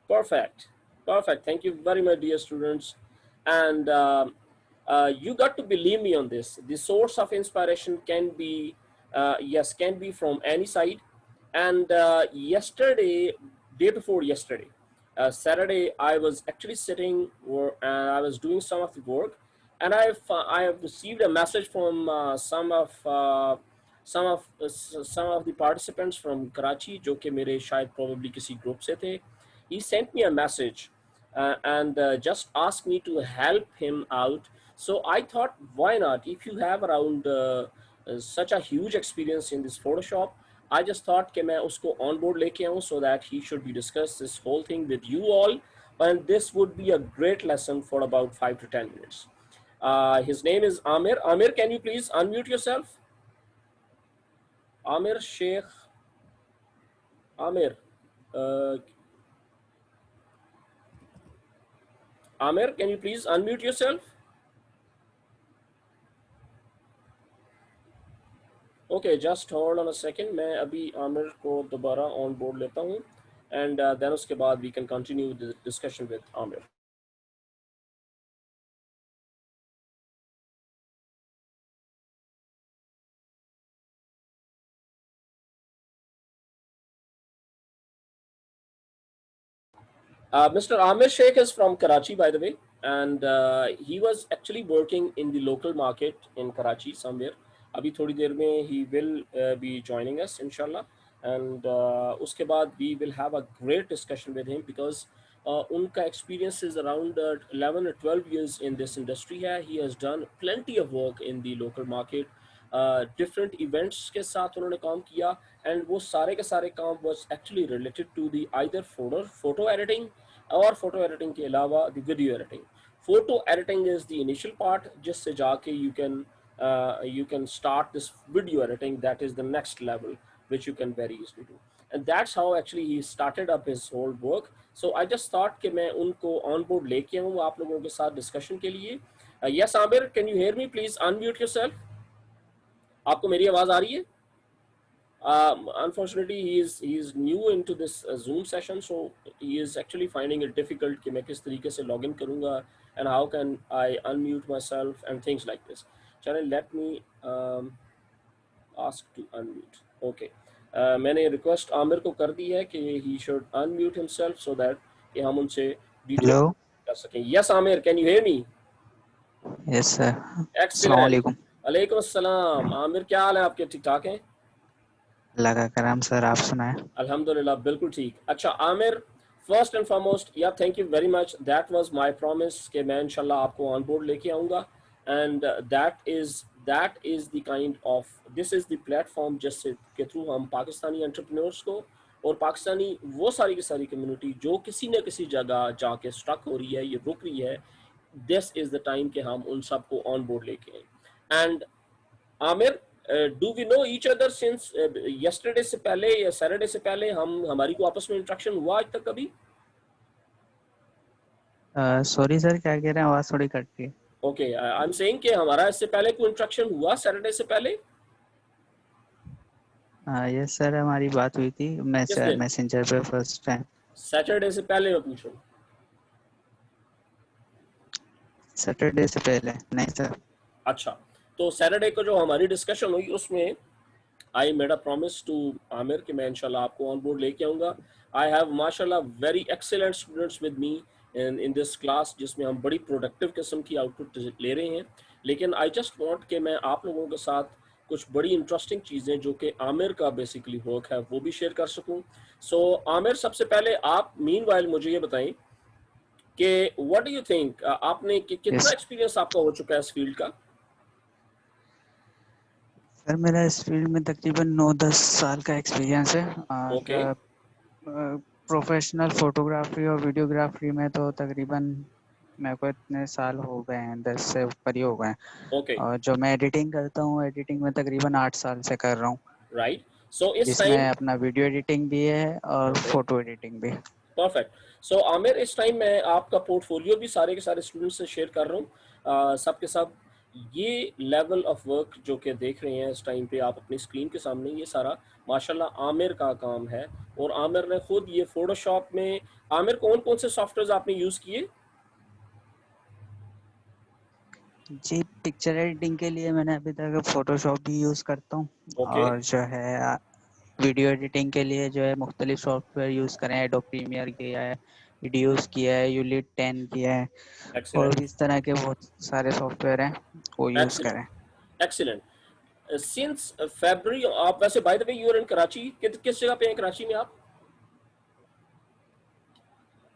Perfect. Perfect. Thank you very much, dear students. And you got to believe me on this. The source of inspiration can be, yes, can be from any side. And yesterday, day before yesterday, Saturday, I was actually sitting and I was doing some of the work, and I have received a message from some of the participants from Karachi, जो कि मेरे शायद probably किसी group से थे. He sent me a message and just asked me to help him out. So I thought, why not? If you have around such a huge experience in this Photoshop, I just thought कि मैं उसको on board लेके आऊँ so that he should be discuss this whole thing with you all, and this would be a great lesson for about 5 to 10 minutes. His name is Amir. Amir, can you please unmute yourself? Amir Sheikh. Amir. Uh, Amir, can you please unmute yourself? Okay, just hold on a second. मैं अभी आमिर को दोबारा on board लेता हूँ, and then उसके बाद we can continue the discussion with Amir. Mr. Amir Sheikh is from Karachi, by the way, and he was actually working in the local market in Karachi somewhere. अभी थोड़ी देर में he will be joining us, inshallah, and उसके बाद we will have a great discussion with him because उनका experience is around 11 or 12 years in this industry है. He has done plenty of work in the local market. Different events के साथ उन्होंने काम किया, and वो सारे के सारे काम was actually related to the either photo editing और फोटो एडिटिंग के अलावा the video editing. Photo editing is the initial part जिससे जाके you can start this video editing. That is the next level which you can very easily do, and that's how actually he started up his whole work. So I just thought कि मैं उनको on board लेके आऊँ आप लोगों के साथ discussion के लिए. Yes, Amir, can you hear me? Please unmute yourself. आपको मेरी आवाज़ आ रही है? Unfortunately, he is new into this Zoom session, so he is actually finding it difficult कि मैं किस तरीके से log in करूँगा and how can I unmute myself and things like this. चलें, let me ask to unmute. Okay. मैंने request Aamir को कर दी है कि he should unmute himself so that कि हम उनसे detail Hello. कर सकें. Yes, Amir, can you hear me? Yes, sir. Assalamu Excellent. alaikum. अलैकुम अस्सलाम. आमिर, क्या हाल है आपके? ठीक ठाक हैं? अल्लाह का करम सर, आप सुनाएं. अल्हम्दुलिल्लाह, बिल्कुल ठीक. अच्छा आमिर, फर्स्ट एंड फॉरमोस्ट या thank you very much. That was my promise कि मैं इंशाल्लाह आपको ऑन बोर्ड लेके आऊँगा, and that is the kind of this is the platform जिससे के थ्रू हम पाकिस्तानी एंटरप्रेन्योर्स को और पाकिस्तानी वो सारी की सारी कम्युनिटी जो किसी न किसी जगह जाके स्टक हो रही है, ये रुक रही है, दिस इज़ द टाइम कि हम उन सबको ऑन बोर्ड लेके आएँ. And Aamir, do we know each other since yesterday से पहले या सैटरडे से पहले हमारी को आपस में इंटरेक्शन हुआ आज तक कभी? सॉरी सर, क्या कह रहे हैं, आवाज़ थोड़ी कट रही है. ओके, आई एम सेइंग कि हमारा इससे पहले कोई इंटरेक्शन हुआ सैटरडे से पहले? यस सर, हमारी बात हुई थी किस दिन? मैसेंजर पे फर्स्ट टाइम. सैटरडे से पहले मैं पूछ रहा हूँ. सैटरडे से पहले नहीं सर. अच्छा, तो सैटरडे को जो हमारी डिस्कशन हुई उसमें I made a promise to Aamir कि मैं इंशाल्लाह आपको ऑन बोर्ड लेके आऊँगा. आई हैव माशाल्लाह very excellent students with me in this class जिसमें हम बड़ी प्रोडक्टिव किस्म की आउटपुट ले रहे हैं. लेकिन आई जस्ट वांट कि मैं आप लोगों के साथ कुछ बड़ी इंटरेस्टिंग चीज़ें जो कि आमिर का बेसिकली वर्क है वो भी शेयर कर सकूं. सो आमिर, सबसे पहले आप मीनवाइल मुझे ये बताएं कि व्हाट डू यू थिंक, आपने कितना यस एक्सपीरियंस आपका हो चुका है इस फील्ड का? सर, मेरा इस फील्ड में तकरीबन 9-10 साल का एक्सपीरियंस है. ओके. और प्रोफेशनल फोटोग्राफी और वीडियोग्राफी में तो तकरीबन मेरे को इतने साल हो गए हैं, 10 से ऊपर ही हो गए हैं. ओके. और जो मैं एडिटिंग करता हूँ, एडिटिंग में तकरीबन 8 साल से कर रहा हूँ, राइट. सो इस जिसमें टाइम अपना वीडियो एडिटिंग भी है और ओके, फोटो एडिटिंग भी. परफेक्ट. सो आमिर, इस टाइम मैं आपका पोर्टफोलियो भी सारे के सारे स्टूडेंट्स से शेयर कर रहा हूँ, सब के सब. ये लेवल ऑफ वर्क जो कि देख रहे हैं इस टाइम पे आप अपनी स्क्रीन के सामने, ये सारा माशाल्लाह आमिर का काम है। और आमिर ने खुद ये फोटोशॉप में, आमिर कौन कौन से सॉफ्टवेयर आपने यूज किए? जी, पिक्चर एडिटिंग के लिए मैंने अभी तक फोटोशॉप भी यूज़ करता हूँ, ओके, और जो है वीडियो एडिटिंग के लिए जो है मुख्तलिफ सॉफ्टवेयर यूज़ करें, एडोब प्रीमियर किया है, वीडियोस किया है, यूलिट 10 किया है, और एक्सीलेंट, भी इस तरह के बहुत सारे सॉफ्टवेयर हैं वो यूज़ करें। Excellent, excellent. सिंस फरवरी आप, वैसे by the way you are in Karachi, किस जगह पे हैं कराची में आप?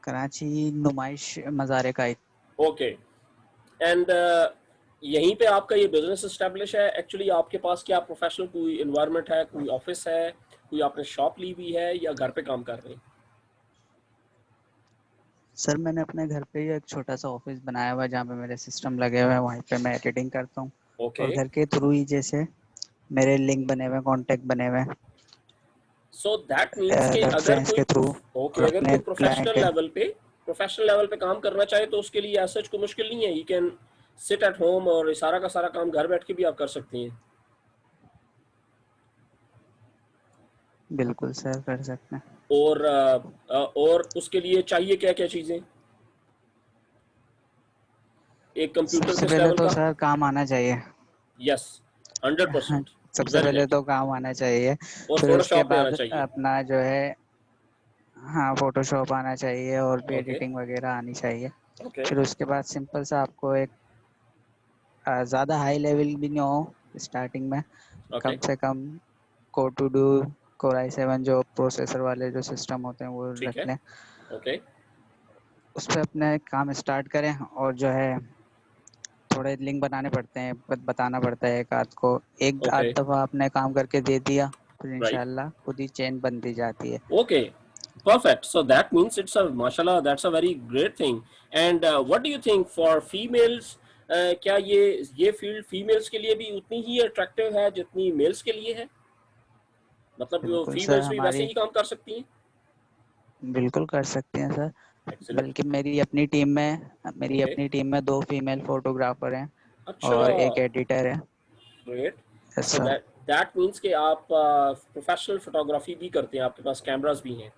कराची नुमाइश मज़ार कायद। ओके, एंड यहीं पे आपका ये बिजनेस इस्टेब्लिश है एक्चुअली? आपके पास क्या प्रोफेशनल कोई इन्वायरमेंट है, कोई ऑफिस है, कोई आपने शॉप ली हुई है, या घर पे काम कर रहे हैं? सर मैंने अपने घर पे ही एक छोटा सा ऑफिस बनाया हुआ है जहाँ पे मेरे सिस्टम लगे हुए हैं, वहीं पे मैं एडिटिंग करता हूँ, ओके, और घर के थ्रू ही जैसे मेरे लिंक बने हुए हैं, कॉन्टेक्ट बने हुए हैं सो दैट मीन्स कि अगर रेफरेंस कोई के थ्रू, ओके, और अगर अपने कोई क्लाइंट प्रोफेशनल है। लेवल पे, काम करना चाहे तो उसके लिए ऐसा कोई मुश्किल नहीं है, you can sit at home और ये सारा का सारा काम घर बैठ के भी आप कर सकते हैं। बिल्कुल सर, कर सकते हैं। और उसके लिए चाहिए क्या क्या चीजें एक कंप्यूटर सबसे किस पहले लेवल तो का? सर काम आना चाहिए। यस, हंड्रेड हाँ, परसेंट सबसे वेरी पहले राइट। तो काम आना चाहिए, और फिर उसके फोटोशॉप भी आना बाद चाहिए। अपना जो है, हाँ, फोटोशॉप आना चाहिए और भी ओके, एडिटिंग वगैरह आनी चाहिए। ओके, फिर उसके बाद सिंपल सा आपको एक ज़्यादा हाई लेवल भी नहीं हो स्टार्टिंग में, ओके, कम से कम core two duo, core i7 जो प्रोसेसर वाले जो सिस्टम होते हैं वो ठीक रख है, लें, ओके, उस पर अपने काम स्टार्ट करें, और जो है थोड़े लिंक बनाने पड़ते हैं, बताना पड़ता है एक आध को, एक ओके, आध दफ़ा आपने काम करके दे दिया, फिर राइट, इंशाल्लाह खुद ही चेन बनती जाती है। Okay, perfect. So that means it's a, mashallah, that's a very great thing. And what do you think for females? क्या ये फील्ड फीमेल्स के लिए भी उतनी ही अट्रैक्टिव है जितनी मेल्स के लिए है? मतलब बिल्कुल सर, फीमेल्स भी वैसे हमारी ही काम कर सकती हैं? बिल्कुल कर सकते हैं सर। एक्सीलेंट, बल्कि मेरी ओके, अपनी टीम में 2 फीमेल फोटोग्राफर हैं अच्छा, और एक एडिटर है। Great. Yes so sir. That means कि आप प्रोफेशनल फोटोग्राफी भी करते हैं, आपके पास कैमरास भी हैं?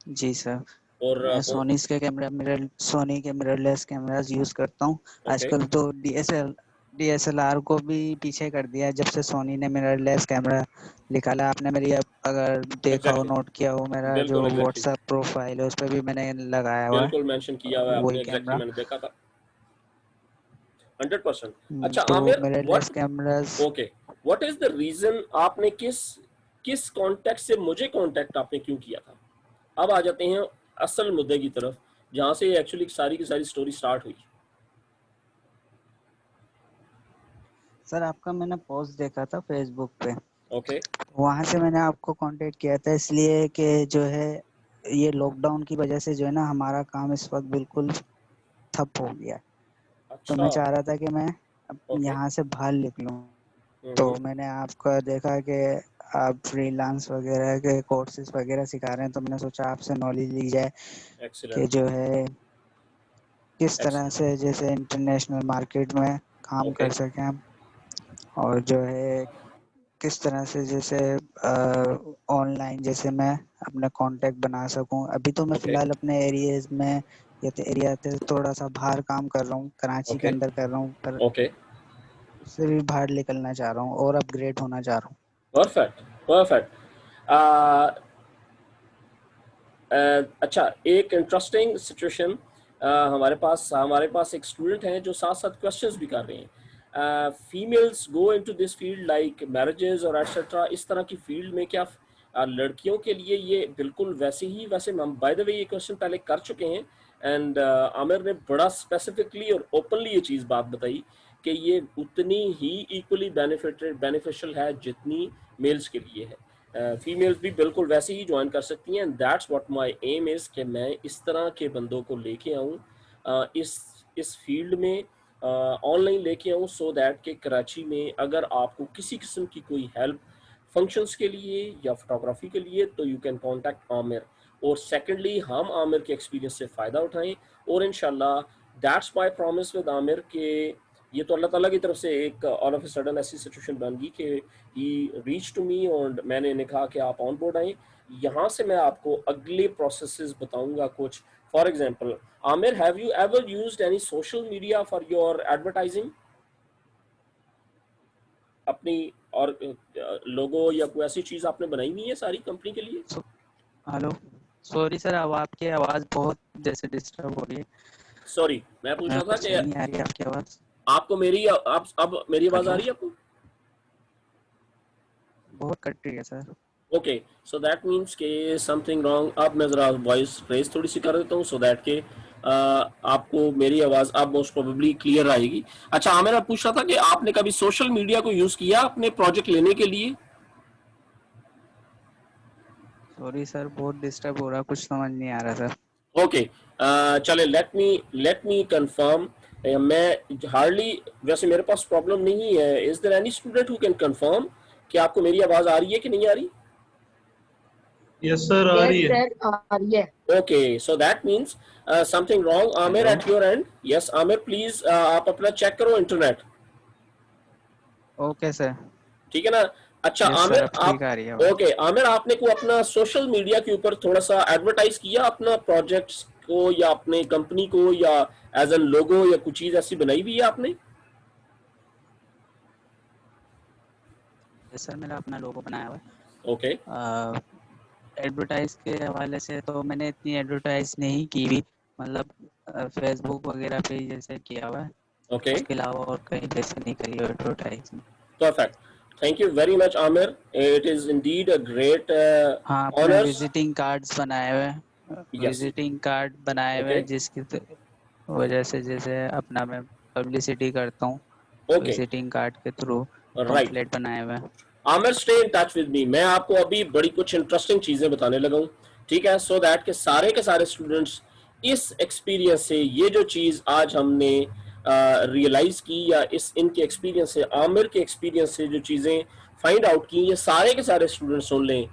जी सर। और मैं सोनी के मिररलेस कैमरास यूज़ करता हूँ। ओके, आजकल तो डीएसएलआर को भी पीछे कर दिया है जब से सोनी ने मिररलेस कैमरा निकाला। आपने मेरी अगर देखा हो, एग्जैक्टली, नोट किया हो, मेरा जो बिल्कुल, एग्जैक्टली, व्हाट्सएप प्रोफाइल है उस पर भी मैंने लगाया हुआ है बिल्कुल मेंशन किया हुआ है वही आपने, एग्जैक्टली कैमरा। मैंने देखा था। 100%। अच्छा तो Aamir, mirrorless what, cameras. Okay, what is the reason आपने किस किस कांटेक्ट से मुझे कांटेक्ट आपने क्यों किया था? अब आ जाते हैं असल मुद्दे की तरफ, जहां से एक्चुअली सारी की सारी स्टोरी स्टार्ट हुई। सर आपका मैंने पोस्ट देखा था फेसबुक पे, ओके, वहां से मैंने आपको कांटेक्ट किया था, इसलिए कि जो है ये लॉकडाउन की वजह से जो है ना हमारा काम इस वक्त बिल्कुल ठप हो गया है। तो अच्छा, मैं चाह रहा था कि मैं अब ओके, यहाँ से बाहर निकलूँ, तो मैंने आपका देखा कि आप फ्रीलांस वगैरह के कोर्सेज वगैरह सिखा रहे हैं, तो मैंने सोचा आपसे नॉलेज ली जाए कि एक्सीलेंट, जो है किस तरह एक्सीलेंट, से जैसे इंटरनेशनल मार्केट में काम ओके, कर सकें हम, और जो है किस तरह से जैसे ऑनलाइन जैसे मैं अपना कांटेक्ट बना सकूं। अभी तो मैं ओके, फ़िलहाल अपने एरियाज़ में या तो एरिया से थोड़ा सा बाहर काम कर रहा हूँ, कराची के ओके, अंदर कर रहा हूँ, पर ओके, उससे भी बाहर निकलना चाह रहा हूँ और अपग्रेड होना चाह रहा हूँ। Perfect, perfect. अच्छा, एक इंटरेस्टिंग सिचुएशन, हमारे पास एक स्टूडेंट हैं जो साथ साथ क्वेश्चंस भी कर रहे हैं। Females go into this field like marriages और एटसेट्रा, इस तरह की फील्ड में क्या लड़कियों के लिए ये बिल्कुल वैसे ही, वैसे हम बाय द वे ये क्वेश्चन पहले कर चुके हैं, एंड आमिर ने बड़ा स्पेसिफिकली और ओपनली ये चीज़ बात बताई कि ये उतनी ही इक्वली बेनिफिशियल है जितनी मेल्स के लिए है। फीमेल्स भी बिल्कुल वैसे ही ज्वाइन कर सकती हैं, and that's what my aim is कि मैं इस तरह के बंदों को लेके आऊँ इस फील्ड में, ऑनलाइन लेके आऊँ, सो दैट कि कराची में अगर आपको किसी किस्म की कोई हेल्प फंक्शंस के लिए या फोटोग्राफी के लिए, तो यू कैन कांटेक्ट आमिर। और सेकेंडली हम आमिर के एक्सपीरियंस से फ़ायदा उठाएं, और इंशाल्लाह that's my promise with Aamir के ये तो अल्लाह ताला की तरफ से एक ऑल ऑफ अ सडन ऐसी सिचुएशन बन गई कि ही रीच टू मी और मैंने इन्हें कहा कि आप ऑन बोर्ड आए। यहाँ से मैं आपको अगले प्रोसेसेस बताऊंगा कुछ। For example, Aamir, have you ever used any social media for your advertising? अपनी और लोगो या कोई ऐसी चीज आपने बनाई हुई है सारी कंपनी के लिए? हेलो, सॉरी सर, अब आपकी आवाज़ बहुत जैसे डिस्टर्ब हो रही है। सॉरी, मैं पूछ रहा था कुछ कि नहीं आ रही आपकी आवाज़। आपको मेरी आप अब मेरी आवाज आ हेलो, रही है आपको? बहुत कट रही है sir. Okay, so that means के समथिंग रॉन्ग। अब मैं ज़रा वॉइस रेस थोड़ी सी कर देता हूँ सो दैट के आपको मेरी आवाज़ अब मोस्ट प्रोबेबली क्लियर आएगी। अच्छा, हाँ, मैं पूछ रहा था कि आपने कभी सोशल मीडिया को यूज़ किया अपने प्रोजेक्ट लेने के लिए? सॉरी सर, बहुत डिस्टर्ब हो रहा, कुछ समझ नहीं आ रहा सर। ओके, चले, लेट मी कंफर्म। मैं हार्डली, वैसे मेरे पास प्रॉब्लम नहीं है। Is there any student who can confirm कि आपको मेरी आवाज़ आ रही है कि नहीं आ रही? यस सर, आ रही है। आ रही है। Okay, so that means something wrong, Amir, hello, at your end. Yes, Amir, please आप अपना चेक करो इंटरनेट, ओके सर। ठीक है ना? अच्छा यस सर, आमिर, अब ठीक आप, आ रही है आवाज़। ओके आमिर, आपने को अपना सोशल मीडिया के ऊपर थोड़ा सा एडवर्टाइज किया अपना प्रोजेक्ट्स को या अपने कंपनी को, या एज एन लोगो या कुछ चीज ऐसी बनाई हुई है आपने? यस सर, मैंने अपना लोगो बनाया हुआ ओके, है। एडवर्टाइज के हवाले से तो मैंने इतनी एडवर्टाइज नहीं की हुई, मतलब फेसबुक वगैरह पे ही जैसे किया हुआ है। ओके, उसके अलावा और कहीं जैसे नहीं करी हुई advertise. Perfect. Thank you very much Aamir, it is indeed a great हाँ, अपने ऑनर्स। विजिटिंग कार्ड्स बनाए हुए हैं, यस, विजिटिंग कार्ड बनाए हुए ओके, हैं, जिसकी वजह से जैसे अपना मैं पब्लिसिटी करता हूँ, ओके, विजिटिंग कार्ड के थ्रू राइट। पंफलेट बनाए हुए हैं। Aamir, stay in touch with me. मैं आपको अभी बड़ी कुछ इंटरेस्टिंग चीजें बताने लगा हूँ, ठीक है? सो दैट के सारे स्टूडेंट्स इस एक्सपीरियंस से, ये जो चीज आज हमने रियलाइज की, या इस इनके एक्सपीरियंस से, आमिर के एक्सपीरियंस से जो चीजें फाइंड आउट की, ये सारे के सारे स्टूडेंट सुन लें।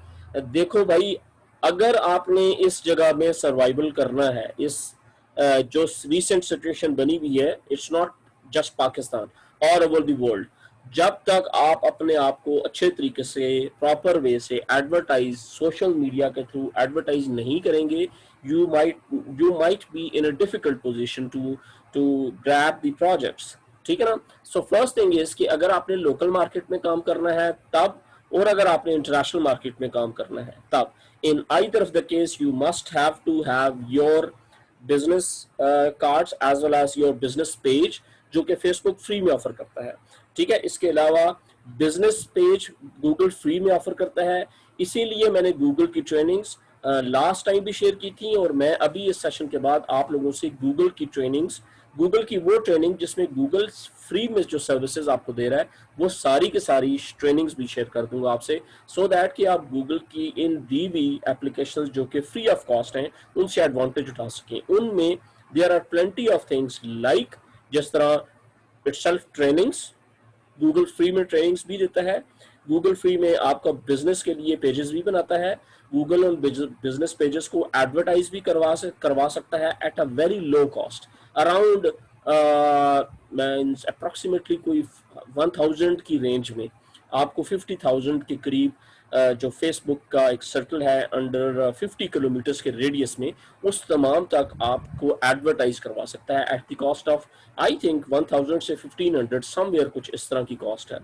देखो भाई, अगर आपने इस जगह में सर्वाइवल करना है, इस जो रिसेंट सिचुएशन बनी हुई है, it's not just Pakistan, all over the world. जब तक आप अपने आप को अच्छे तरीके से, प्रॉपर वे से एडवर्टाइज, सोशल मीडिया के थ्रू एडवर्टाइज नहीं करेंगे, you might be in a difficult position to grab the projects, ठीक है ना? सो फर्स्ट थिंग इज कि अगर आपने लोकल मार्केट में काम करना है तब, और अगर आपने इंटरनेशनल मार्केट में काम करना है तब, in either of the case you must have to have your business cards as well as your business page, जो कि फेसबुक फ्री में ऑफर करता है, ठीक है? इसके अलावा बिजनेस पेज गूगल फ्री में ऑफर करता है। इसीलिए मैंने गूगल की ट्रेनिंग्स लास्ट टाइम भी शेयर की थी, और मैं अभी इस सेशन के बाद आप लोगों से गूगल की ट्रेनिंग्स, गूगल की वो ट्रेनिंग जिसमें गूगल फ्री में जो सर्विसेज आपको दे रहा है, वो सारी की सारी ट्रेनिंग्स भी शेयर कर दूंगा आपसे, सो दैट कि आप गूगल की इन दी भी एप्लीकेशंस जो कि फ्री ऑफ कॉस्ट हैं, उनसे एडवांटेज उठा सकें। उनमें there are plenty of things like, जिस तरह इटसेल्फ ट्रेनिंग्स, गूगल फ्री में ट्रेनिंग्स भी देता है। गूगल फ्री में आपका बिजनेस के लिए पेजेस भी बनाता है। गूगल उन बिजनेस पेजेस को एडवर्टाइज भी करवा सकता है at a very low cost, around means approximately कोई 1000 की रेंज में आपको 50,000 के करीब जो फेसबुक का एक सर्कल है अंडर 50 किलोमीटर्स के रेडियस में, उस तमाम तक आपको एडवर्टाइज करवा सकता है at the cost of, I think 1000 से 1500 समवेयर, कुछ इस तरह की कॉस्ट है।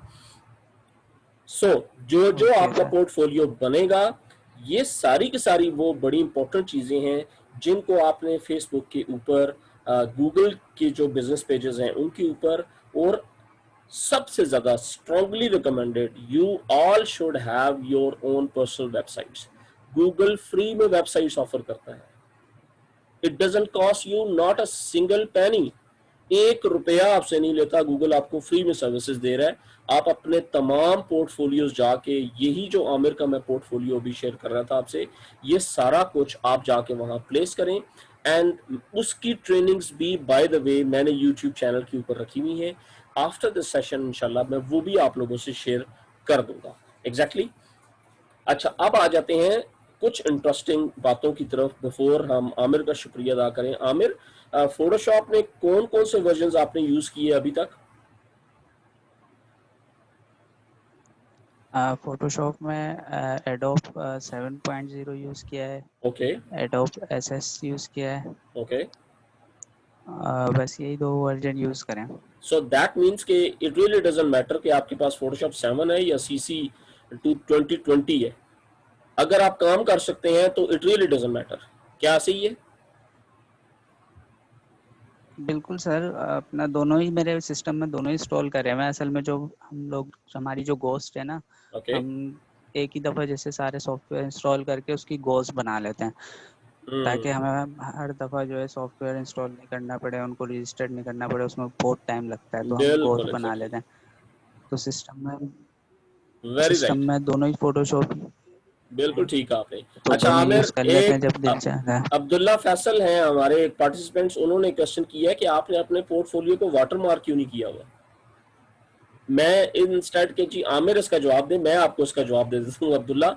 सो जो जो ओके आपका सर। पोर्टफोलियो बनेगा, ये सारी की सारी वो बड़ी इंपॉर्टेंट चीजें हैं जिनको आपने फेसबुक के ऊपर, गूगल के जो बिजनेस पेजेस हैं उनके ऊपर, और सबसे ज्यादा strongly recommended, you all should have your own personal websites. Google free में वेबसाइट्स ऑफर करता है। It doesn't cost you not a single penny, 1 रुपया आपसे नहीं लेता, गूगल आपको फ्री में सर्विसेज दे रहा है। आप अपने तमाम पोर्टफोलियोज जाके, यही जो आमिर का मैं पोर्टफोलियो भी शेयर कर रहा था आपसे, ये सारा कुछ आप जाके वहां प्लेस करें। एंड उसकी ट्रेनिंग्स भी बाय द वे मैंने यूट्यूब चैनल के ऊपर रखी हुई है। आफ्टर दिस सेशन इंशाल्लाह मैं वो भी आप लोगों से शेयर कर दूंगा। एग्जैक्टली अच्छा, अब आ जाते हैं कुछ इंटरेस्टिंग बातों की तरफ, बिफोर हम आमिर का शुक्रिया अदा करें। आमिर, फोटोशॉप में कौन कौन से वर्जन आपने यूज किए अभी तक? फोटोशॉप में एडोब 7.0 यूज़ किया है, ओके एडोब एसएस यूज़ किया है, ओके। बस यही 2 वर्जन यूज़ करें। सो दैट मीन्स कि इट रियली डजंट मैटर कि आपके पास फोटोशॉप 7 है या सीसी 2020 है, अगर आप काम कर सकते हैं तो इट रियली डजंट मैटर। क्या सही है? बिल्कुल सर, अपना दोनों ही मेरे सिस्टम में दोनों ही इंस्टॉल करे हुए हैं। असल में जो हम लोग हमारी जो गोस्ट है ना, ओके। हम एक ही दफ़ा जैसे सारे सॉफ्टवेयर इंस्टॉल करके उसकी गोस्ट बना लेते हैं, ताकि हमें हर दफ़ा जो है सॉफ्टवेयर इंस्टॉल नहीं करना पड़े, उनको रजिस्टर्ड नहीं करना पड़े, उसमें बहुत टाइम लगता है, तो हम गोस्ट बिल्कुल बना एग्जैक्टली, लेते हैं। तो वेरी सिस्टम राइट, में दोनों ही फोटोशॉप बिल्कुल हैं, ठीक कहा आपने। तो अच्छा दोनों आमिर, यूज़ कर लेते हैं एक जब दिल चाहता है। अब्दुल्ला फैसल हैं हमारे पार्टिसिपेंट्स, उन्होंने क्वेश्चन किया है कि आपने अपने पोर्टफोलियो को वाटर मार्क क्यों नहीं किया हुआ। मैं इंस्टेड के जी आमिर इसका जवाब दे, मैं आपको इसका जवाब दे देता हूँ Abdullah.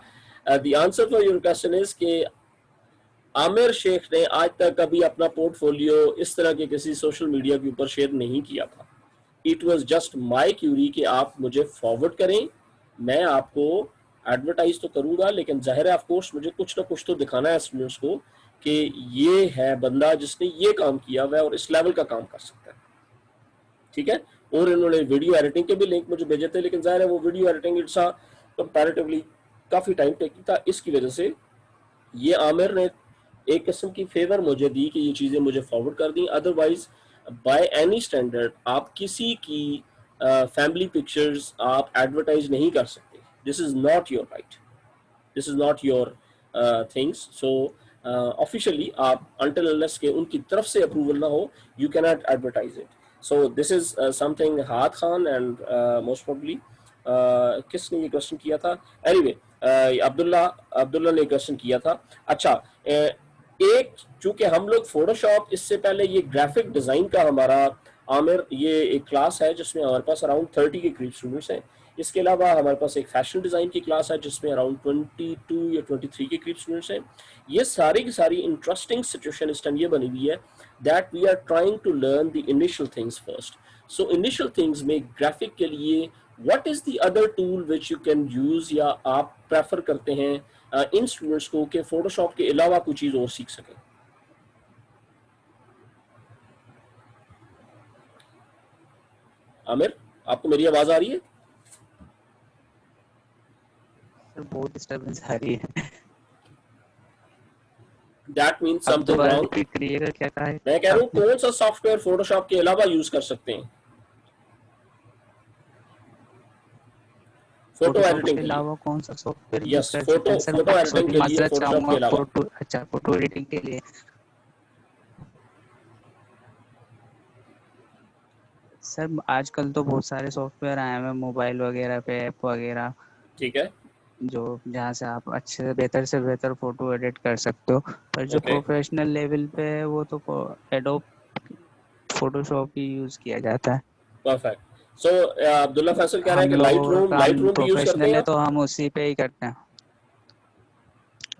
The answer for your question is कि आमिर शेख ने आज तक कभी अपना पोर्टफोलियो इस तरह के किसी सोशल मीडिया के ऊपर शेयर नहीं किया था। It was just my query कि आप मुझे फॉरवर्ड करें, मैं आपको एडवर्टाइज तो करूंगा, लेकिन जाहिर है ऑफकोर्स मुझे कुछ ना कुछ तो दिखाना है स्टूडेंट्स को कि ये है बंदा जिसने ये काम किया हुआ है और इस लेवल का काम कर सकता है। ठीक है। और इन्होंने वीडियो एडिटिंग के भी लिंक मुझे भेजे थे, लेकिन जाहिर है वो वीडियो एडिटिंग इट्स कंपैरेटिवली काफ़ी टाइम टेकिंग था, इसकी वजह से ये आमिर ने एक किस्म की फेवर मुझे दी कि ये चीज़ें मुझे फॉरवर्ड कर दी। अदरवाइज बाय एनी स्टैंडर्ड आप किसी की फैमिली पिक्चर्स आप एडवर्टाइज नहीं कर सकते। This is not your right, this is not your things. So officially आप अनटिल अनलेस के उनकी तरफ से अप्रूवल ना हो, you can not advertise it. So this is something हाद खान एंड मोस्ट प्रोबली किसने ये क्वेश्चन किया था, एनीवे अब्दुल्ला अब्दुल्ला ने क्वेश्चन किया था। अच्छा एक चूंकि हम लोग फोटोशॉप इससे पहले ये ग्राफिक डिजाइन का हमारा आमिर ये एक क्लास है जिसमें हमारे पास अराउंड 30 के करीब स्टूडेंट्स हैं। इसके अलावा हमारे पास एक फैशन डिज़ाइन की क्लास है जिसमें अराउंड 22 या 23 के करीब स्टूडेंट्स हैं। ये सारी की सारी इंटरेस्टिंग सिचुएशन इस टाइम ये बनी हुई है that we are trying to learn the initial things first. So initial things में ग्राफिक के लिए what is the other tool which you can use या आप प्रेफर करते हैं इन स्टूडेंट्स को कि फोटोशॉप के अलावा कोई चीज़ और सीख सकें। आमिर, आपको मेरी आवाज आ रही है? सर बहुत डिस्टर्बेंस आ रही है। That means अब something दोबारा wrong। रिपीट करिएगा, क्या कहा है मैं कह रहा हूँ आपने? कौन सा सॉफ्टवेयर फोटोशॉप के अलावा यूज कर सकते हैं फोटो फोटोशॉप एडिटिंग के के लिए? अलावा कौन सा सॉफ्टवेयर यूज यस, कर सकते फोटो हैं? सर फोटो एडिटिंग सॉरी, के लिए माजरत फोटोशॉप के चाहूंगा। अलावा। फोटो एडिटिंग के लिए सर आजकल तो बहुत सारे सॉफ्टवेयर आए हैं मोबाइल वगैरह पे, ऐप वगैरह, ठीक है। जो जहाँ से आप अच्छे से बेहतर फोटो एडिट कर सकते हो। पर जो ओके, प्रोफेशनल लेवल पे है वो तो एडोब फोटोशॉप ही यूज किया जाता है। परफेक्ट। सो अब्दुल्ला फैसल कह रहे हैं हम कि लोगों का लाइट काम रूम भी यूज करते प्रोफेशनल हैं है आप? तो हम उसी पे ही करते हैं।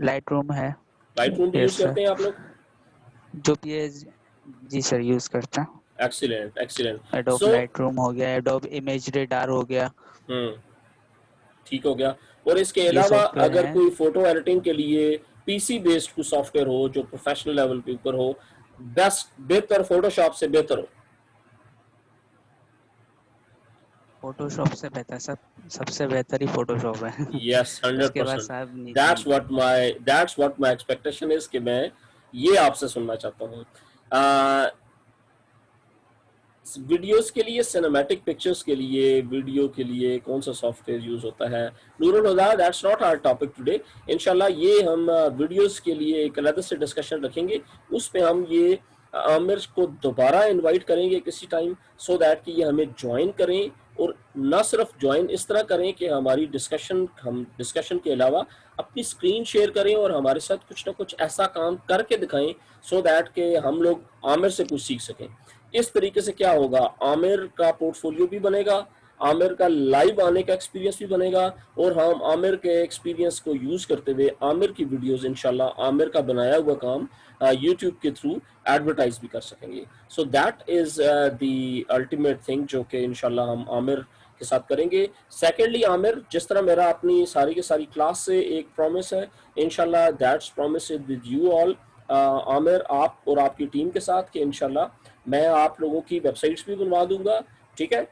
लाइट रूम है। लाइट रूम भी यूज यस सर। करते हैं आप लोग? जो भी है, जी सर, यूज करते हैं। Excellent excellent. Adobe so light room हो गया, एडोब इमेज रेडार हो गया, हम्म, ठीक हो गया। और इसके ये अलावा सॉफ्टवेयर अगर हैं। कोई फोटो एडिटिंग के लिए पीसी बेस्ड कोई सॉफ्टवेयर हो जो प्रोफेशनल लेवल के ऊपर हो, बेस्ट बेहतर फोटोशॉप से बेहतर हो? फोटोशॉप से बेहतर सबसे बेहतर ही फोटोशॉप है। यस, हंड्रेड उसके बाद परसेंट। साहब नीचे दैट्स नहीं व्हाट है। माय एक्सपेक्टेशन इज कि मैं ये आपसे सुनना चाहता हूँ। वीडियोस के लिए, सिनेमैटिक पिक्चर्स के लिए, वीडियो के लिए कौन सा सॉफ्टवेयर यूज होता है? Nurul Huda, that's not our topic today. इंशाल्लाह ये हम वीडियोस के लिए एक अलग से डिस्कशन रखेंगे, उस पे हम ये आमिर को दोबारा इनवाइट करेंगे किसी टाइम, सो दैट कि ये हमें ज्वाइन करें। और ना सिर्फ ज्वाइन इस तरह करें कि हमारी हम डिस्कशन के अलावा अपनी स्क्रीन शेयर करें और हमारे साथ कुछ ना कुछ ऐसा काम करके दिखाएं, सो दैट कि हम लोग आमिर से कुछ सीख सकें। इस तरीके से क्या होगा, आमिर का पोर्टफोलियो भी बनेगा, आमिर का लाइव आने का एक्सपीरियंस भी बनेगा, और हम आमिर के एक्सपीरियंस को यूज करते हुए आमिर की वीडियोस इंशाल्लाह आमिर का बनाया हुआ काम यूट्यूब के थ्रू एडवर्टाइज भी कर सकेंगे। So that is the ultimate thing जो कि इंशाल्लाह हम आमिर आपके साथ करेंगे। सेकेंडली आमिर, जिस तरह मेरा अपनी सारी की सारी क्लास से एक प्रॉमिस है, इंशाल्लाह that's promise with you all Aamir, आप और आपकी टीम के साथ, कि इंशाल्लाह मैं आप लोगों की वेबसाइट्स भी बनवा दूंगा, ठीक है।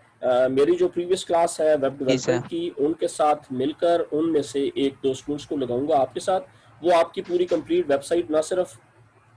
मेरी जो प्रीवियस क्लास है वेब जी सर। डेवलपमेंट की, उनके साथ मिलकर उनमें से एक दो स्टूडेंट्स को लगाऊंगा आपके साथ, वो आपकी पूरी कंप्लीट वेबसाइट ना सिर्फ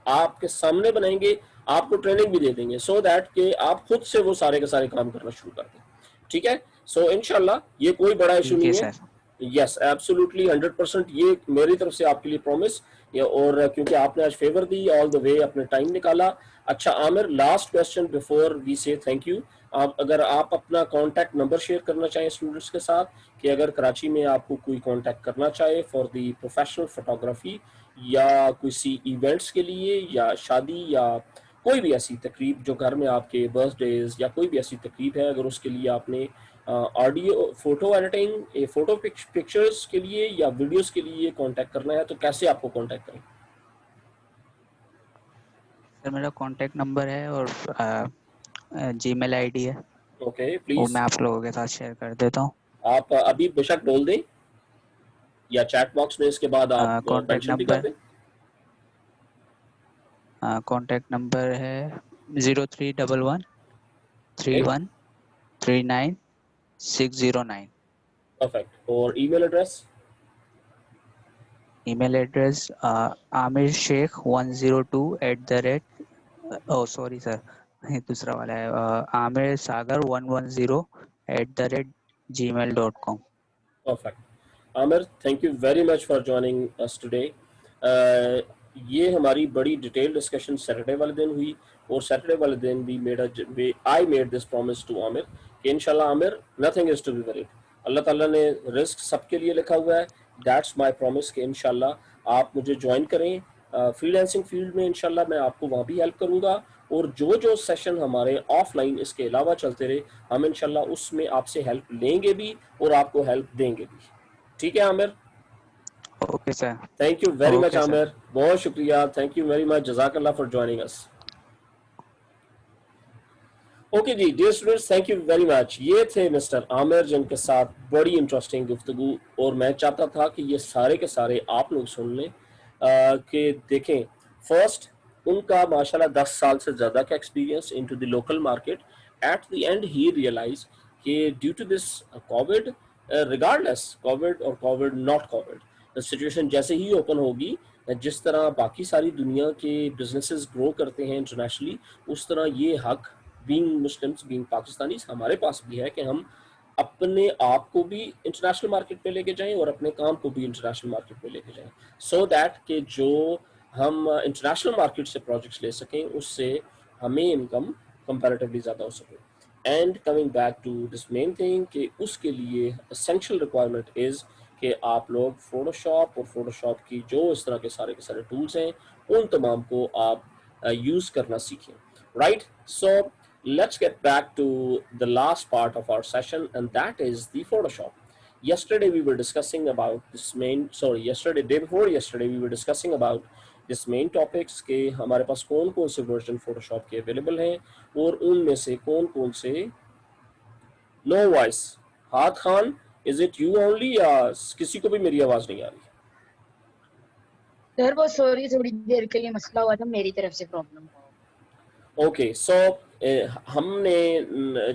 आपके सामने बनाएंगे, आपको ट्रेनिंग भी दे देंगे, सो दैट कि आप खुद से वो सारे के सारे काम करना शुरू कर दें, ठीक है। सो इंशाल्लाह ये कोई बड़ा इशू ठीक है नहीं है। सर। यस एब्सोल्युटली 100% ये मेरी तरफ से आपके लिए प्रॉमिस, और क्योंकि आपने आज फेवर दी, ऑल द वे अपने टाइम निकाला। अच्छा Aamir, last question before we say thank you, आप अगर आप अपना कांटेक्ट नंबर शेयर करना चाहें स्टूडेंट्स के साथ, कि अगर कराची में आपको कोई कांटेक्ट करना चाहे फॉर द प्रोफेशनल फोटोग्राफी, या किसी इवेंट्स के लिए, या शादी, या कोई भी ऐसी तकरीब जो घर में आपके बर्थडेज या कोई भी ऐसी तकरीब है, अगर उसके लिए आपने audio photo editing, photo pictures के लिए या वीडियोस के लिए कांटेक्ट करना है, तो कैसे आपको कांटेक्ट करें? सर मेरा कांटेक्ट नंबर है और जीमेल आईडी है, ओके वो प्लीज मैं आप लोगों के साथ शेयर कर देता हूँ। आप अभी बेशक बोल दें, या चैट बॉक्स में इसके बाद आप कांटेक्ट मेंशन भी कर नंबर दें। कांटेक्ट नंबर है 0311 ओके 31 39 609। परफेक्ट। और email address? Email address Aamir Sheikh 102 sorry sir, ये दूसरा वाला है, Aamir Sagar 110 @gmail.com। Perfect. Aamir, thank you very much for joining us today. ये हमारी बड़ी डिटेल डिस्कशन सैटरडे वाले दिन हुई, और सैटरडे वाले दिन भी I made this promise to Aamir कि इंशाल्लाह Aamir nothing is to be worried, अल्लाह ताला ने रिस्क सबके लिए लिखा हुआ है, दैट्स माय प्रॉमिस कि इंशाल्लाह आप मुझे ज्वाइन करें फ्रीलांसिंग फील्ड में, इंशाल्लाह मैं आपको वहाँ भी हेल्प करूँगा, और जो जो सेशन हमारे ऑफलाइन इसके अलावा चलते रहे, हम इंशाल्लाह उसमें आपसे हेल्प लेंगे भी और आपको हेल्प देंगे भी, ठीक है Aamir? Okay sir. Thank you very much okay sir. Aamir, बहुत शुक्रिया, थैंक यू वेरी मच, जज़ाकल्लाह for joining us. Okay ji dear students, thank you very much. ये थे मिस्टर आमिर जिनके साथ बड़ी इंटरेस्टिंग गुफ्तगू, और मैं चाहता था कि ये सारे के सारे आप लोग सुन लें, कि देखें फर्स्ट उनका माशाल्लाह 10 साल से ज़्यादा का experience into the local market. At the end he realize कि due to this covid, regardless covid और कोविड नॉट कोविड, सिचुएशन जैसे ही ओपन होगी, जिस तरह बाकी सारी दुनिया के बिजनेसेस ग्रो करते हैं इंटरनेशनली, उस तरह ये हक बीइंग मुस्लिम्स बीइंग पाकिस्तानीज हमारे पास भी है कि हम अपने आप को भी इंटरनेशनल मार्केट पे लेके जाएं और अपने काम को भी इंटरनेशनल मार्केट पे लेके जाएं, सो दैट कि जो हम इंटरनेशनल मार्केट से प्रोजेक्ट्स ले सकें, उससे हमें इनकम कंपैरेटिवली ज़्यादा हो सके। And coming back to this main thing कि उसके लिए एसेंशियल रिक्वायरमेंट इज़ कि आप लोग फोटोशॉप और फोटोशॉप की जो इस तरह के सारे टूल्स हैं, उन तमाम को आप यूज़ करना सीखें, right? So let's get back to the last part of our session, and that is the Photoshop. Yesterday we were discussing about this day before yesterday we were discussing about this main topics कि हमारे पास कौन कौन से version Photoshop के available हैं, और उनमें से कौन कौन से नो वॉइस। हाथ Khan, is it you only या किसी को भी मेरी आवाज नहीं आ रही? सर वो सॉरी, थोड़ी देर के लिए मसला हुआ था, मेरी तरफ से प्रॉब्लम। ओके सो हमने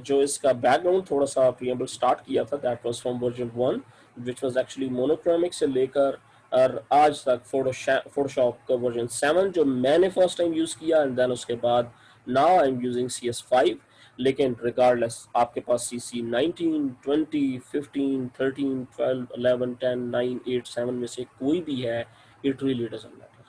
जो इसका बैकग्राउंड थोड़ा सा प्रीएम्बल स्टार्ट किया था, that was from version 1 which was actually monochromic से लेकर और आज तक फोटोशॉप का वर्जन 7 जो मैंने फर्स्ट टाइम यूज किया, एंड देन उसके बाद now I am using CS5। लेकिन रिगार्डलेस आपके पास CC 19 20 15 13 12 11 10 9 8 7 में से कोई भी है, इट रियली डजंट मैटर,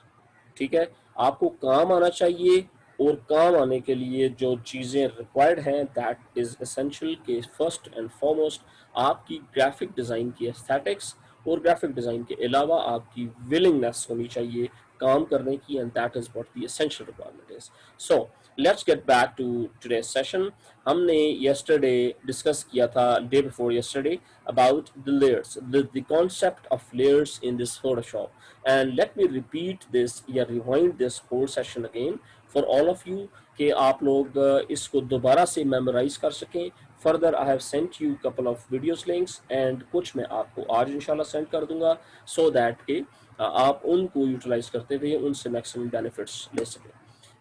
ठीक है। आपको काम आना चाहिए, और काम आने के लिए जो चीज़ें रिक्वायर्ड हैं, दैट इज़ एसेंशियल के फर्स्ट एंड फॉरमोस्ट आपकी ग्राफिक डिज़ाइन की एस्थेटिक्स, और ग्राफिक डिज़ाइन के अलावा आपकी विलिंगनेस होनी चाहिए काम करने की, and that is what the essential requirement is. So let's get back to today's session. हमने yesterday डिस्कस किया था, day before yesterday, about the layers, the concept of layers in this Photoshop, and let me repeat this या rewind this whole session again for all of you कि आप लोग इसको दोबारा से मेमोराइज कर सकें। Further I have sent you couple of videos links and कुछ मैं आपको आज इंशाल्लाह सेंड कर दूंगा सो दैट कि आप उनको यूटिलाइज करते हुए उनसे मैक्सिमम बेनिफिट्स ले सकें।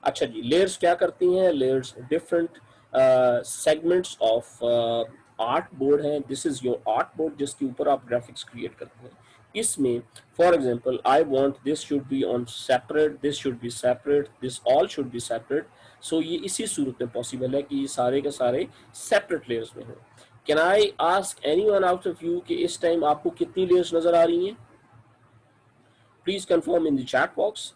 अच्छा जी, लेयर्स क्या करती हैं? Layers different segments of art board है। This is your art board जिसके ऊपर आप ग्राफिक्स क्रिएट करते हैं। इसमें for example I want this should be on separate, this should be separate, this all should be separate. So ये इसी सूरत में पॉसिबल है कि ये सारे के सारे सेपरेट लेयर्स में हो। Can I ask anyone out of you कि इस टाइम आपको कितनी लेयर्स नजर आ रही हैं? Please confirm in the chat box.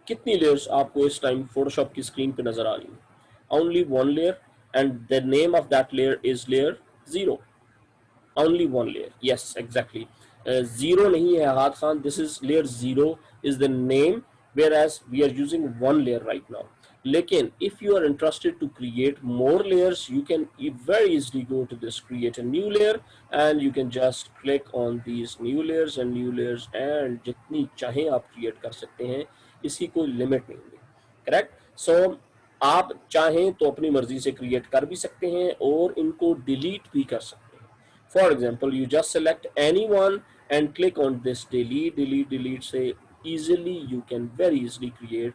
कितनी लेयर्स आपको इस टाइम फोटोशॉप की स्क्रीन पे नजर आ रही हैं? Only one layer and the name of that layer is layer 0। only one layer, yes exactly, zero nahi hai Ahad Khan, this is layer 0 is the name, whereas we are using one layer right now. Lekin if you are interested to create more layers, you can very easily go to this create a new layer and you can just click on these new layers and jitni chahe aap create kar sakte hain, iski koi limit nahi hai, correct? So आप चाहें तो अपनी मर्जी से create कर भी सकते हैं और इनको डिलीट भी कर सकते हैं। For example, you just select anyone and click on this delete, say easily you can very easily create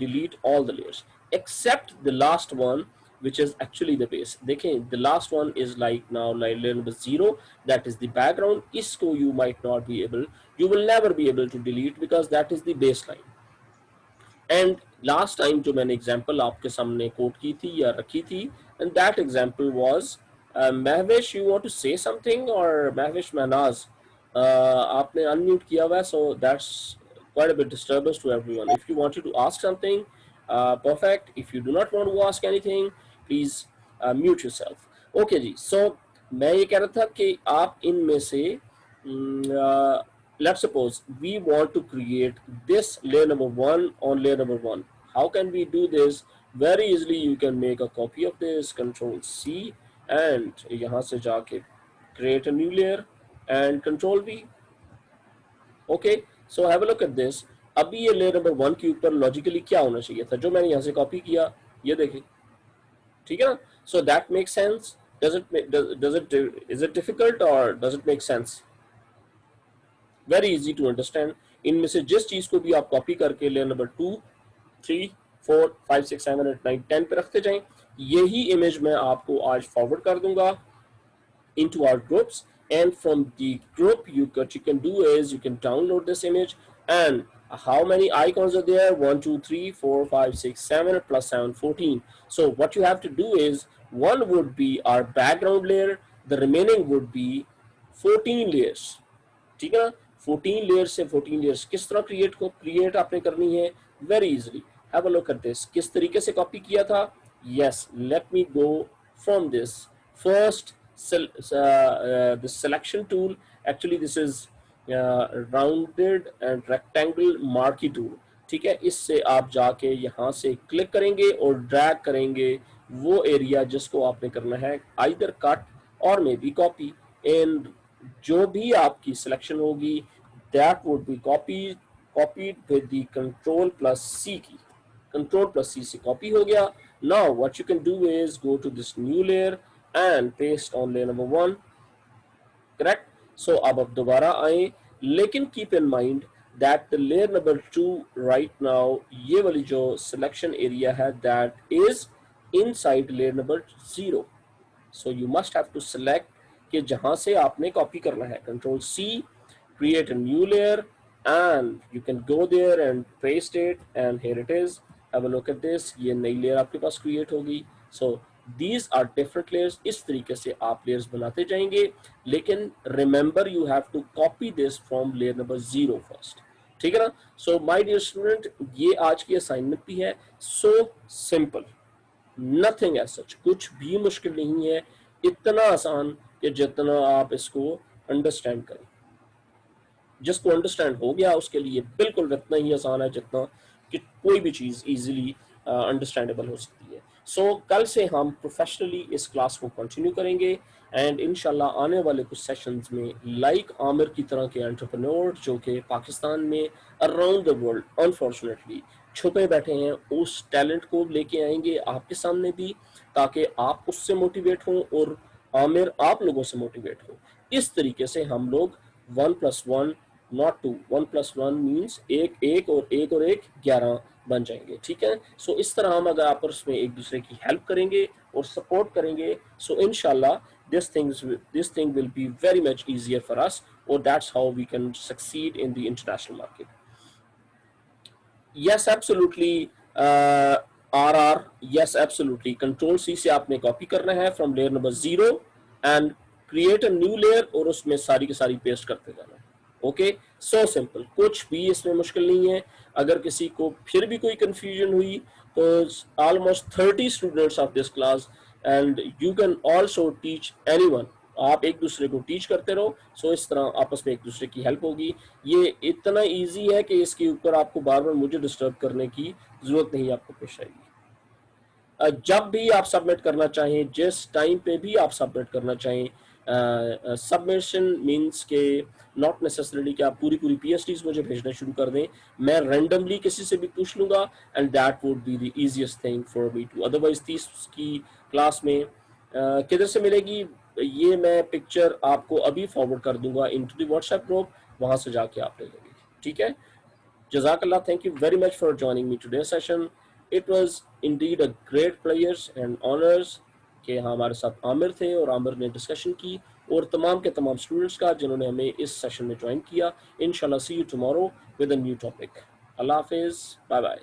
delete all the layers except the last one, which is actually the base. देखें, the last one is like now like layer number 0, that is the background. इसको you might not be able, you will never be able to delete because that is the baseline. And last time जो मैंने example आपके सामने coat की थी या रखी थी, and that example was Mahvish, you want to say something, और महविश महनाज आपने अनम्यूट किया हुआ है, so that's quite a bit disturbance to everyone. If you wanted to ask something, perfect. If you do not want to ask anything, please mute yourself. Okay जी, so मैं ये कह रहा था कि आप इनमें से let's suppose we want to create this layer number 1 on layer number 1. How can we do this? Very easily you can make a copy of this, control C and यहाँ से जाके create a new layer and control V. Okay, so have a look at this. अभी ये layer number 1 के ऊपर logically क्या होना चाहिए था, जो मैंने यहाँ से copy किया, ये देखें, ठीक है ना? So that makes sense. Is it difficult or does it make sense? Very easy to understand. इनमें से जिस चीज को भी आप कॉपी करके लेयर नंबर 2, 3, 4, 5, 6, 7, 8, 9, 10 पे रखते जाएं, यही इमेज मैं आपको आज फॉरवर्ड कर दूंगा into our groups, and from the group what you can do is you can download this image. And how many icons are there? 1, 2, 3, 4, 5, 6, 7 plus 7, 14. So what you have to do is one would be our background layer, the remaining would be 14 layers. ठीक है ना? 14 layers से 14 layers किस तरह create आपने करनी है? Very easily, have a look at this. किस तरीके से कॉपी किया था? Yes, let me go from this first this selection tool. Actually this is rounded and rectangle marquee tool, ठीक है? इससे आप जाके यहाँ से क्लिक करेंगे और ड्रैग करेंगे वो एरिया जिसको आपने करना है आइदर कट और मे बी कॉपी, एंड जो भी आपकी सिलेक्शन होगी that would be copied with the control plus C key. Control plus C से कॉपी हो गया। Now what you can do is go to this new layer and paste on layer number 1, correct? So अब दोबारा आए, लेकिन keep in mind that the layer number 2 right now, ये वाली जो selection area है that is inside layer number 0. So you must have to select कि जहां से आपने कॉपी करना है, control C, create a new layer and you can go there and paste it, and here it is. Have a look at this, ये नई layer आपके पास create होगी। So these are different layers. इस तरीके से आप layers बनाते जाएंगे, लेकिन remember you have to copy this from layer number 0 first, ठीक है ना? So my dear student, ये आज की assignment भी है, so simple, nothing as such, कुछ भी मुश्किल नहीं है, इतना आसान कि जितना आप इसको understand करें। जिसको अंडरस्टैंड हो गया उसके लिए बिल्कुल इतना ही आसान है जितना कि कोई भी चीज़ इजीली अंडरस्टैंडेबल हो सकती है। सो कल से हम प्रोफेशनली इस क्लास को कंटिन्यू करेंगे एंड इंशाल्लाह आने वाले कुछ सेशंस में लाइक आमिर की तरह के एंटरप्रेन्योर जो कि पाकिस्तान में अराउंड द वर्ल्ड अनफॉर्चुनेटली छुपे बैठे हैं, उस टैलेंट को लेके आएंगे आपके सामने भी, ताकि आप उससे मोटिवेट हों और आमिर आप लोगों से मोटिवेट हो। इस तरीके से हम लोग 1+1 नॉट 2, 1+1 मीन्स एक और एक 11 बन जाएंगे, ठीक है। सो इस तरह हम अगर आपस में एक दूसरे की हेल्प करेंगे और सपोर्ट करेंगे, सो इंशाल्लाह this thing will be very much easier for us, or that's how we can succeed in the international market. Yes, absolutely. RR, yes, absolutely. Control C से आपने कॉपी करना है from layer number 0 and create a new layer और उसमें सारी की सारी paste करते जाना है। ओके, सो सिंपल, कुछ भी इसमें मुश्किल नहीं है। अगर किसी को फिर भी कोई कंफ्यूजन हुई तो almost 30 students of this class and you can also teach anyone, आप एक दूसरे को टीच करते रहो। सो इस तरह आपस में एक दूसरे की हेल्प होगी। ये इतना इजी है कि इसके ऊपर आपको बार बार मुझे डिस्टर्ब करने की जरूरत नहीं आपको पेश आएगी। जब भी आप सबमिट करना चाहें, जिस टाइम पे भी आप सबमिट करना चाहें, सबमिशन मींस के नॉट नेसेसरीली कि आप पूरी PhDs मुझे भेजना शुरू कर दें। मैं रैंडमली किसी से भी पूछ लूंगा and that would be the easiest thing for me to. Otherwise 30 की क्लास में किधर से मिलेगी, ये मैं पिक्चर आपको अभी फॉरवर्ड कर दूंगा इनटू द व्हाट्सएप ग्रुप, वहां से जाके आप ले लेंगे, ठीक है। Jazakallah, thank you very much for joining me today's session. It was indeed a great pleasure and honors कि हमारे साथ आमिर थे और आमिर ने डिस्कशन की, और तमाम के तमाम स्टूडेंट्स का जिन्होंने हमें इस सेशन में ज्वाइन किया। इंशाल्लाह see you tomorrow with a new topic. अल्लाह हाफिज, बाय बाय।